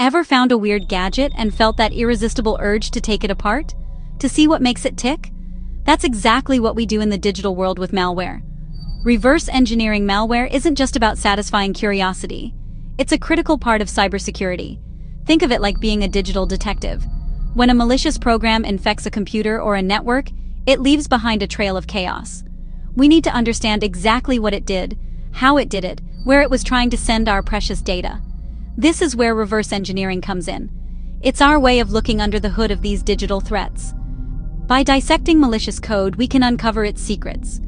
Ever found a weird gadget and felt that irresistible urge to take it apart? To see what makes it tick? That's exactly what we do in the digital world with malware. Reverse engineering malware isn't just about satisfying curiosity. It's a critical part of cybersecurity. Think of it like being a digital detective. When a malicious program infects a computer or a network, it leaves behind a trail of chaos. We need to understand exactly what it did, how it did it, where it was trying to send our precious data. This is where reverse engineering comes in. It's our way of looking under the hood of these digital threats. By dissecting malicious code, we can uncover its secrets.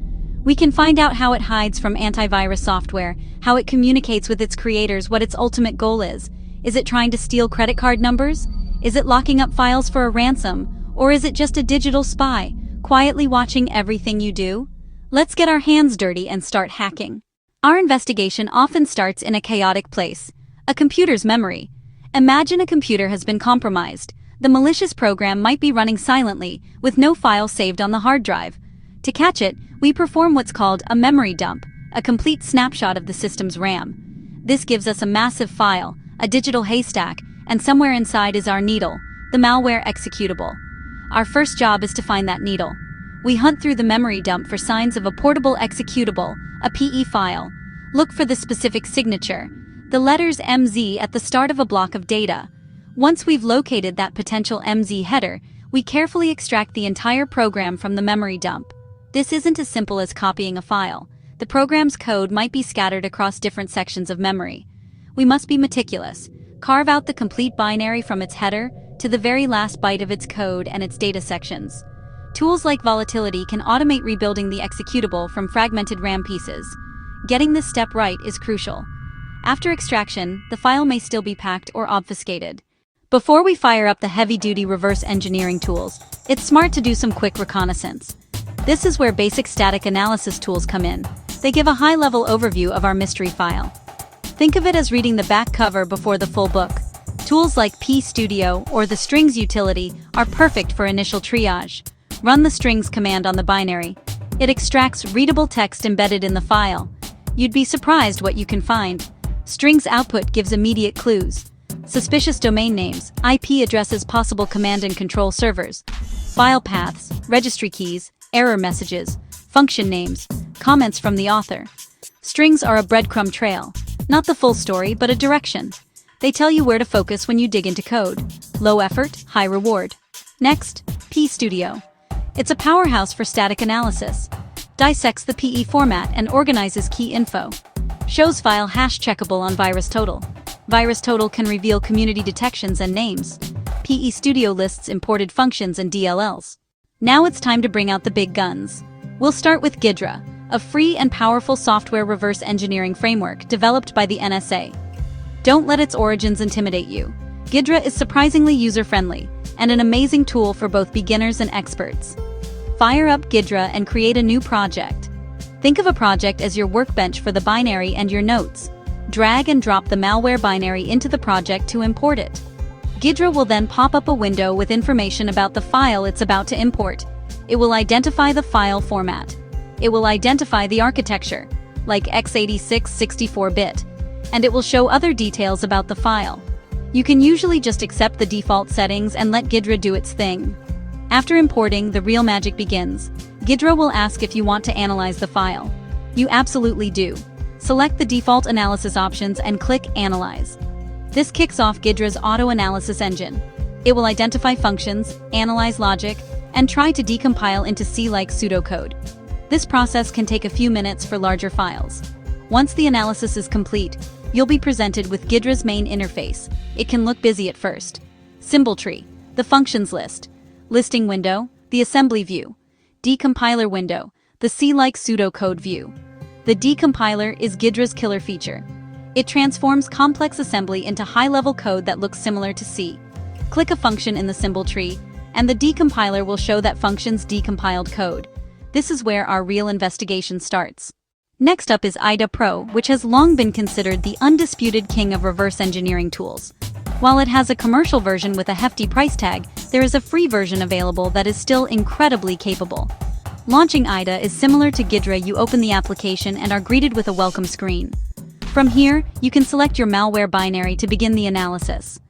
We can find out how it hides from antivirus software, how it communicates with its creators, what its ultimate goal is. Is it trying to steal credit card numbers? Is it locking up files for a ransom? Or is it just a digital spy, quietly watching everything you do? Let's get our hands dirty and start hacking. Our investigation often starts in a chaotic place. A computer's memory. Imagine a computer has been compromised. The malicious program might be running silently, with no file saved on the hard drive. To catch it, we perform what's called a memory dump, a complete snapshot of the system's RAM. This gives us a massive file, a digital haystack, and somewhere inside is our needle, the malware executable. Our first job is to find that needle. We hunt through the memory dump for signs of a portable executable, a PE file. Look for the specific signature, the letters MZ at the start of a block of data. Once we've located that potential MZ header, we carefully extract the entire program from the memory dump. This isn't as simple as copying a file. The program's code might be scattered across different sections of memory. We must be meticulous. Carve out the complete binary from its header to the very last byte of its code and its data sections. Tools like Volatility can automate rebuilding the executable from fragmented RAM pieces. Getting this step right is crucial. After extraction, the file may still be packed or obfuscated. Before we fire up the heavy-duty reverse engineering tools, it's smart to do some quick reconnaissance. This is where basic static analysis tools come in. They give a high-level overview of our mystery file. Think of it as reading the back cover before the full book. Tools like pstudio or the strings utility are perfect for initial triage. Run the strings command on the binary. It extracts readable text embedded in the file. You'd be surprised what you can find. Strings output gives immediate clues. Suspicious domain names, IP addresses, possible command and control servers, file paths, registry keys, error messages, function names, comments from the author. Strings are a breadcrumb trail, not the full story but a direction. They tell you where to focus when you dig into code. Low effort, high reward. Next, pstudio. It's a powerhouse for static analysis. Dissects the PE format and organizes key info. Shows file hash checkable on VirusTotal. VirusTotal can reveal community detections and names. pstudio lists imported functions and DLLs. Now it's time to bring out the big guns. We'll start with Ghidra, a free and powerful software reverse engineering framework developed by the NSA. Don't let its origins intimidate you. Ghidra is surprisingly user-friendly and an amazing tool for both beginners and experts. Fire up Ghidra and create a new project. Think of a project as your workbench for the binary and your notes. Drag and drop the malware binary into the project to import it. Ghidra will then pop up a window with information about the file it's about to import. It will identify the file format. It will identify the architecture, like x86 64-bit, and it will show other details about the file. You can usually just accept the default settings and let Ghidra do its thing. After importing, the real magic begins. Ghidra will ask if you want to analyze the file. You absolutely do. Select the default analysis options and click Analyze. This kicks off Ghidra's auto-analysis engine. It will identify functions, analyze logic, and try to decompile into C-like pseudocode. This process can take a few minutes for larger files. Once the analysis is complete, you'll be presented with Ghidra's main interface. It can look busy at first. Symbol tree, the functions list, listing window, the assembly view, decompiler window, the C-like pseudocode view. The decompiler is Ghidra's killer feature. It transforms complex assembly into high-level code that looks similar to C. Click a function in the symbol tree, and the decompiler will show that function's decompiled code. This is where our real investigation starts. Next up is IDA Pro, which has long been considered the undisputed king of reverse engineering tools. While it has a commercial version with a hefty price tag, there is a free version available that is still incredibly capable. Launching IDA is similar to Ghidra. You open the application and are greeted with a welcome screen. From here, you can select your malware binary to begin the analysis.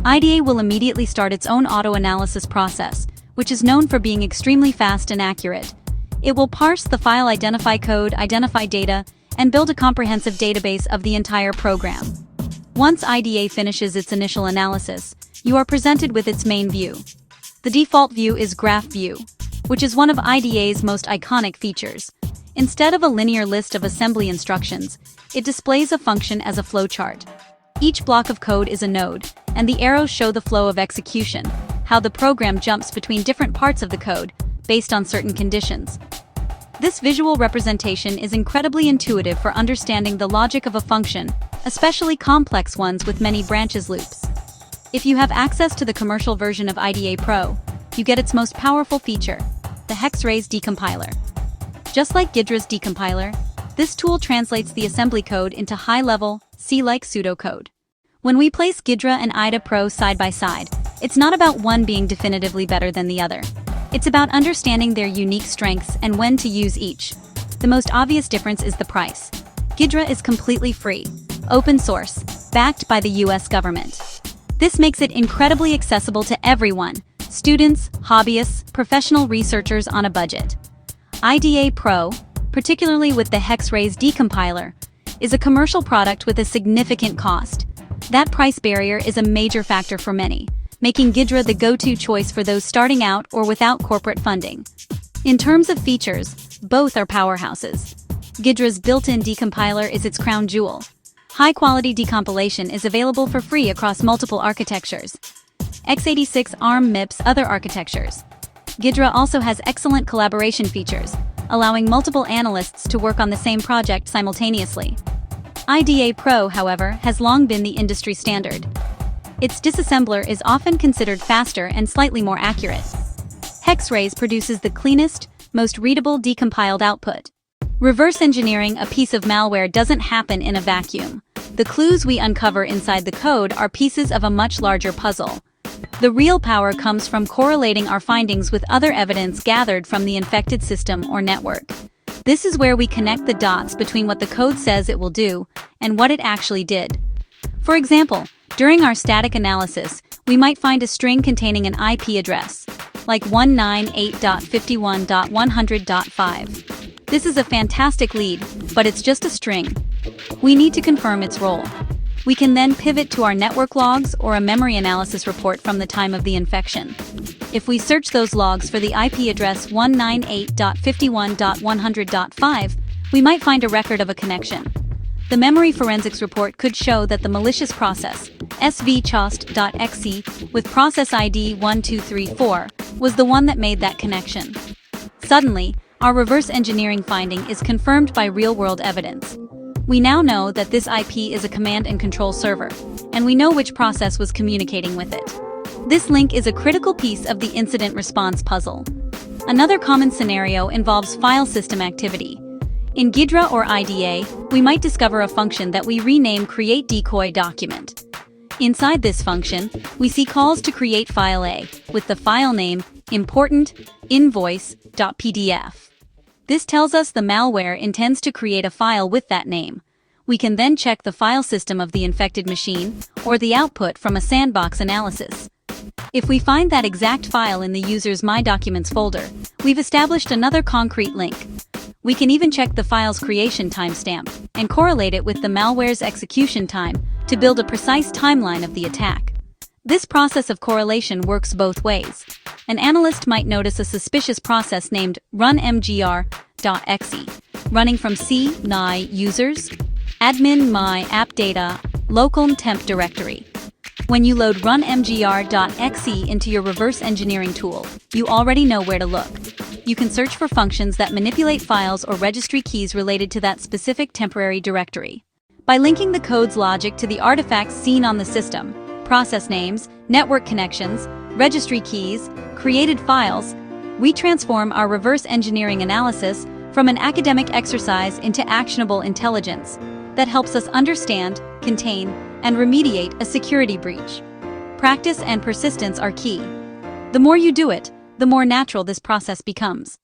IDA will immediately start its own auto-analysis process, which is known for being extremely fast and accurate. It will parse the file, identify code, identify data, and build a comprehensive database of the entire program. Once IDA finishes its initial analysis, you are presented with its main view. The default view is Graph View, which is one of IDA's most iconic features. Instead of a linear list of assembly instructions, it displays a function as a flowchart. Each block of code is a node, and the arrows show the flow of execution, how the program jumps between different parts of the code, based on certain conditions. This visual representation is incredibly intuitive for understanding the logic of a function, especially complex ones with many branches loops. If you have access to the commercial version of IDA Pro, you get its most powerful feature, the Hexray's decompiler. Just like Ghidra's decompiler, this tool translates the assembly code into high-level, C-like pseudocode. When we place Ghidra and IDA Pro side by side, it's not about one being definitively better than the other. It's about understanding their unique strengths and when to use each. The most obvious difference is the price. Ghidra is completely free, open source, backed by the US government. This makes it incredibly accessible to everyone: students, hobbyists, professional researchers on a budget. IDA Pro, particularly with the Hexray's decompiler, is a commercial product with a significant cost. That price barrier is a major factor for many, making Ghidra the go-to choice for those starting out or without corporate funding. In terms of features, both are powerhouses. Ghidra's built-in decompiler is its crown jewel. High-quality decompilation is available for free across multiple architectures. x86 ARM MIPS other architectures. Ghidra also has excellent collaboration features, allowing multiple analysts to work on the same project simultaneously. IDA Pro, however, has long been the industry standard. Its disassembler is often considered faster and slightly more accurate. Hexray's produces the cleanest, most readable decompiled output. Reverse engineering a piece of malware doesn't happen in a vacuum. The clues we uncover inside the code are pieces of a much larger puzzle. The real power comes from correlating our findings with other evidence gathered from the infected system or network. This is where we connect the dots between what the code says it will do and what it actually did. For example, during our static analysis, we might find a string containing an IP address, like 198.51.100.5. This is a fantastic lead, but it's just a string. We need to confirm its role. We can then pivot to our network logs or a memory analysis report from the time of the infection. If we search those logs for the IP address 198.51.100.5, we might find a record of a connection. The memory forensics report could show that the malicious process, svchost.exe, with process ID 1234, was the one that made that connection. Suddenly, our reverse engineering finding is confirmed by real-world evidence. We now know that this IP is a command and control server, and we know which process was communicating with it. This link is a critical piece of the incident response puzzle. Another common scenario involves file system activity. In Ghidra or IDA, we might discover a function that we rename createDecoy_document. Inside this function, we see calls to create file A, with the file name important.invoice.pdf. This tells us the malware intends to create a file with that name. We can then check the file system of the infected machine or the output from a sandbox analysis. If we find that exact file in the user's My Documents folder, we've established another concrete link. We can even check the file's creation timestamp and correlate it with the malware's execution time to build a precise timeline of the attack. This process of correlation works both ways. An analyst might notice a suspicious process named runmgr.exe, running from CNI users, admin my app data, local temp directory. When you load runmgr.exe into your reverse engineering tool, you already know where to look. You can search for functions that manipulate files or registry keys related to that specific temporary directory. By linking the code's logic to the artifacts seen on the system, process names, network connections, registry keys, created files, we transform our reverse engineering analysis from an academic exercise into actionable intelligence that helps us understand, contain, and remediate a security breach. Practice and persistence are key. The more you do it, the more natural this process becomes.